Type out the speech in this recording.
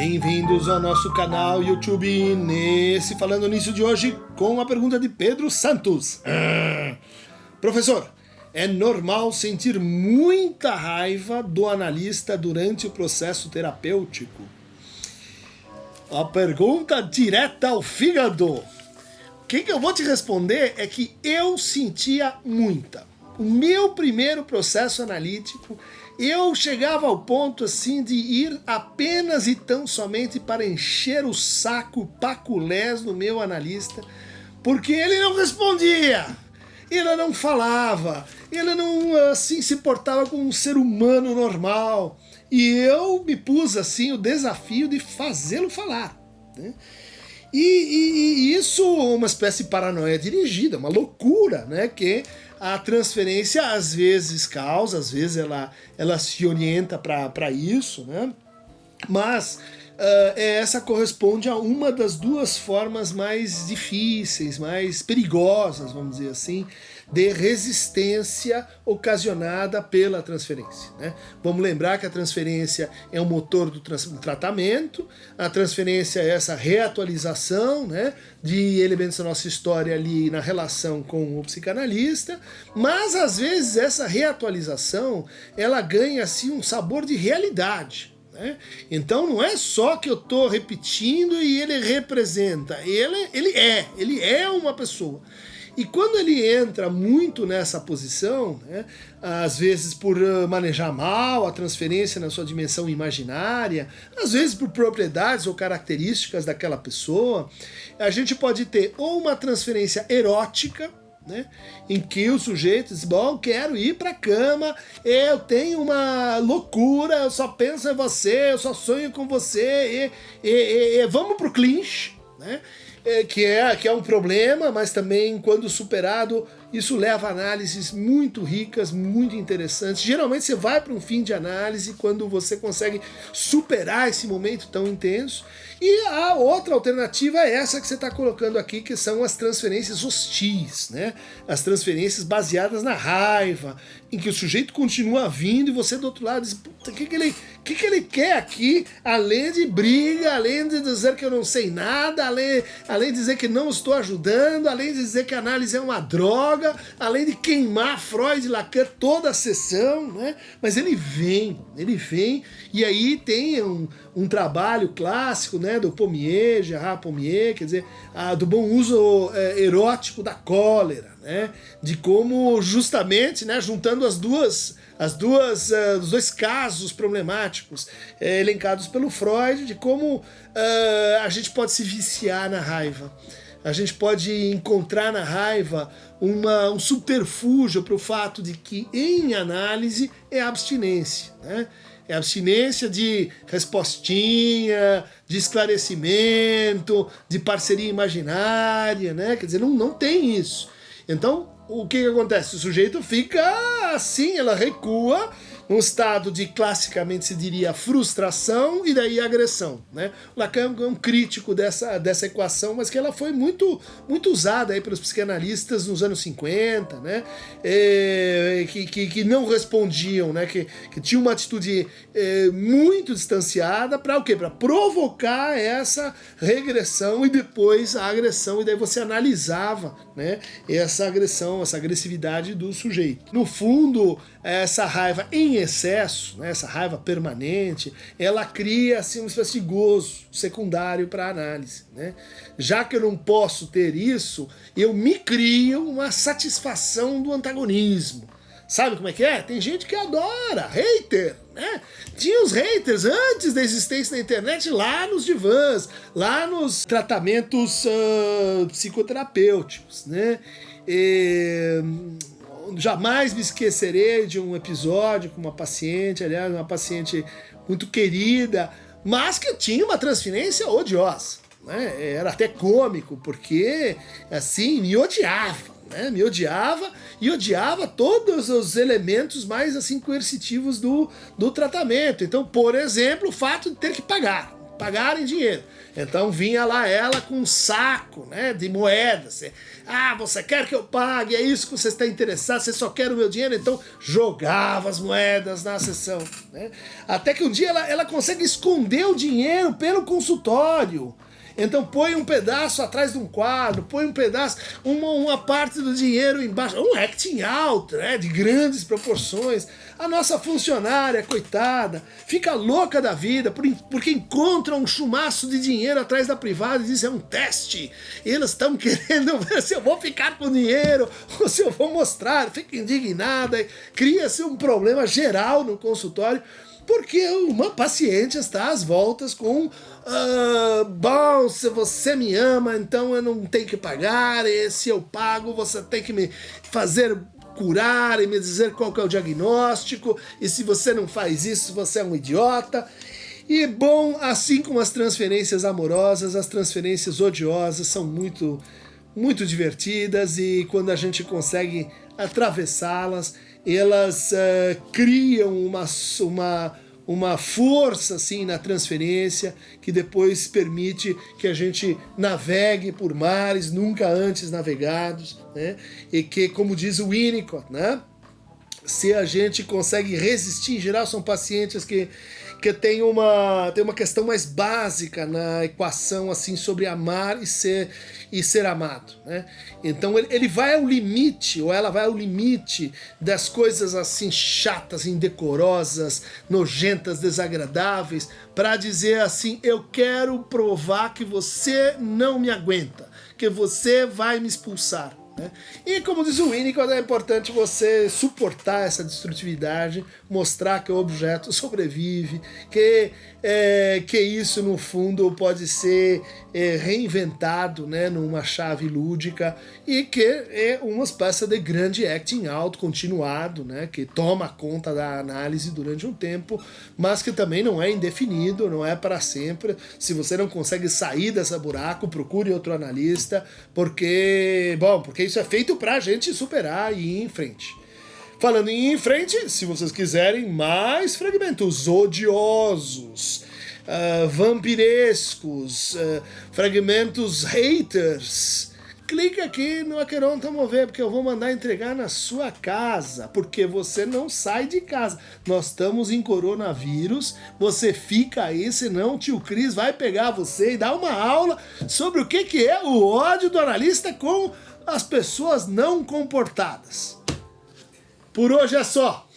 Bem-vindos ao nosso canal YouTube, nesse Falando Nisso de hoje, com a pergunta de Pedro Santos. Professor, é normal sentir muita raiva do analista durante o processo terapêutico? A pergunta direta ao fígado. O que eu vou te responder é que eu sentia muita. O meu primeiro processo analítico, eu chegava ao ponto assim de ir apenas e tão somente para encher o saco paculés do meu analista, porque ele não respondia, ele não falava, ele não assim se portava como um ser humano normal, e eu me pus assim o desafio de fazê-lo falar, né? E isso é uma espécie de paranoia dirigida, uma loucura, né? Que a transferência às vezes causa, às vezes ela se orienta para isso, né? Mas essa corresponde a uma das duas formas mais difíceis, mais perigosas, vamos dizer assim, de resistência ocasionada pela transferência, né? Vamos lembrar que a transferência é o motor do tratamento, a transferência é essa reatualização, né, de elementos da nossa história ali na relação com o psicanalista, mas às vezes essa reatualização ela ganha assim um sabor de realidade. Então não é só que eu estou repetindo e ele representa, ele é uma pessoa. E quando ele entra muito nessa posição, né, às vezes por manejar mal a transferência na sua dimensão imaginária, às vezes por propriedades ou características daquela pessoa, a gente pode ter ou uma transferência erótica, né, em que o sujeito diz, bom, quero ir pra cama, eu tenho uma loucura, eu só penso em você, eu só sonho com você, vamos pro clinch, né? Que é um problema, mas também quando superado, isso leva a análises muito ricas, muito interessantes. Geralmente você vai para um fim de análise quando você consegue superar esse momento tão intenso. E a outra alternativa é essa que você está colocando aqui, que são as transferências hostis, né? As transferências baseadas na raiva, em que o sujeito continua vindo e você do outro lado diz, puta, o que ele quer aqui, além de briga, além de dizer que eu não sei nada, além de dizer que não estou ajudando, além de dizer que a análise é uma droga, além de queimar Freud e Lacan toda a sessão, né? Mas ele vem, e aí tem um trabalho clássico, né, do Pommier, Gerard Pommier, quer dizer, do bom uso erótico da cólera, né, de como justamente, né, juntando os dois casos problemáticos elencados pelo Freud, de como a gente pode se viciar na raiva. A gente pode encontrar na raiva um subterfúgio para o fato de que, em análise, é abstinência, né? É abstinência de respostinha, de esclarecimento, de parceria imaginária, né? Quer dizer, não tem isso. Então, o que acontece? O sujeito fica assim, ela recua, um estado de, classicamente se diria, frustração e daí agressão, né? O Lacan é um crítico dessa equação, mas que ela foi muito usada aí pelos psicanalistas nos anos 50, né? Que não respondiam, né? Que tinha uma atitude muito distanciada para o quê? Para provocar essa regressão e depois a agressão, e daí você analisava, né, essa agressão, essa agressividade do sujeito. No fundo, essa raiva em excesso, né, essa raiva permanente, ela cria assim, uma espécie de gozo secundário para a análise, né? Já que eu não posso ter isso, eu me crio uma satisfação do antagonismo. Sabe como é que é? Tem gente que adora, hater, né? Tinha os haters antes da existência da internet lá nos divãs, lá nos tratamentos psicoterapêuticos, né? Jamais me esquecerei de um episódio com uma paciente, aliás, uma paciente muito querida, mas que tinha uma transferência odiosa, né? Era até cômico, porque, assim, me odiava. Né, me odiava e odiava todos os elementos mais assim coercitivos do tratamento. Então, por exemplo, o fato de ter que pagar. pagar em dinheiro. Então vinha lá ela com um saco, né, de moedas. Você quer que eu pague? É isso que você está interessado? Você só quer o meu dinheiro? Então jogava as moedas na sessão, né? Até que um dia ela consegue esconder o dinheiro pelo consultório. Então põe um pedaço atrás de um quadro, põe um pedaço, uma parte do dinheiro embaixo, um acting out, né, de grandes proporções. A nossa funcionária, coitada, fica louca da vida porque encontra um chumaço de dinheiro atrás da privada e diz: é um teste. Eles estão querendo ver se eu vou ficar com dinheiro ou se eu vou mostrar. Fica indignada, cria-se um problema geral no consultório, porque uma paciente está às voltas com bom, se você me ama, então eu não tenho que pagar, e se eu pago, você tem que me fazer curar e me dizer qual que é o diagnóstico, e se você não faz isso, você é um idiota. E bom, assim como as transferências amorosas, as transferências odiosas são muito, muito divertidas, e quando a gente consegue atravessá-las, elas criam uma força assim na transferência que depois permite que a gente navegue por mares nunca antes navegados, né? E que, como diz o Winnicott, né, se a gente consegue resistir, em geral são pacientes que tem uma questão mais básica na equação assim sobre amar e ser amado, né? Então ele vai ao limite, ou ela vai ao limite das coisas assim chatas, indecorosas, nojentas, desagradáveis, para dizer assim: eu quero provar que você não me aguenta, que você vai me expulsar. E como diz o Winnicott, é importante você suportar essa destrutividade, mostrar que o objeto sobrevive, que isso no fundo pode ser reinventado, né, numa chave lúdica, e que é uma espécie de grande acting out continuado, né, que toma conta da análise durante um tempo, mas que também não é indefinido, não é para sempre. Se você não consegue sair desse buraco, procure outro analista, porque isso é feito pra gente superar e ir em frente. Falando em ir em frente, se vocês quiserem mais fragmentos odiosos, vampirescos, fragmentos haters, clica aqui no Aqueronta Mover, porque eu vou mandar entregar na sua casa, porque você não sai de casa. Nós estamos em coronavírus, você fica aí, senão o tio Cris vai pegar você e dar uma aula sobre o que é o ódio do analista com as pessoas não comportadas. Por hoje é só.